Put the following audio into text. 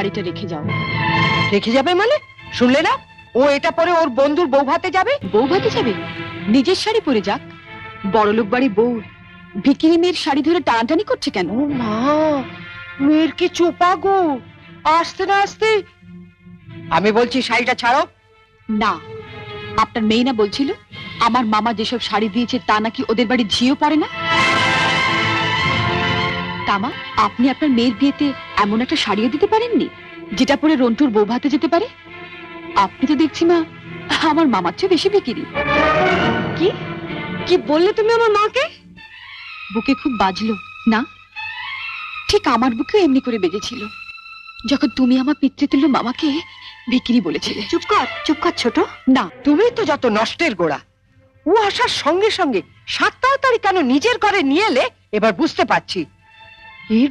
শাড়িটা রেখে যাও। রেখে যাবে মানে? শুনলে না, ও এটা পরে ওর বন্ধুর বউ ভাতে যাবে। বউ ভাতে যাবে? নিজের শাড়ি পরে যাক। বড়লোক বাড়ি বউ ভিকিরি মেয়ের শাড়ি ধরে টানাটানি করছে কেন? ও মা, মেয়ের কি চোপা গো, আসতে না আসতে। আমি বলছি শাড়িটা ছাড়ো। না, আপনার মেয়ে না বলছিল আমার মামা যেসব শাড়ি দিয়েছে তা নাকি ওদের বাড়ি ঝিও পড়ে না। তামা, আপনি আপনার মেয়ের বিয়েতে এমন একটা শাড়িও দিতে পারেননি যেটা পরে রন্টুর বউ ভাতে যেতে পারে? আপনি তো দেখছি মা আমার মামার চেয়ে বেশি বিকিরি। কি কি বললে তুমি আমার মাকে? বুকে খুব বাজলো না? ঠিক আমার বুকেও এমনি করে বেজেছিল যখন তুমি আমার পিতৃতুল্য মামাকে বিক্রি বলেছিলে। চুপ কর ছোট। না, তুমি তো যত নষ্টের গোড়া। ও আসার সঙ্গে সঙ্গে 7 তাড়াতাড়ি কেন নিজের ঘরে নিয়ে এলে এবার বুঝতে পারছি। এর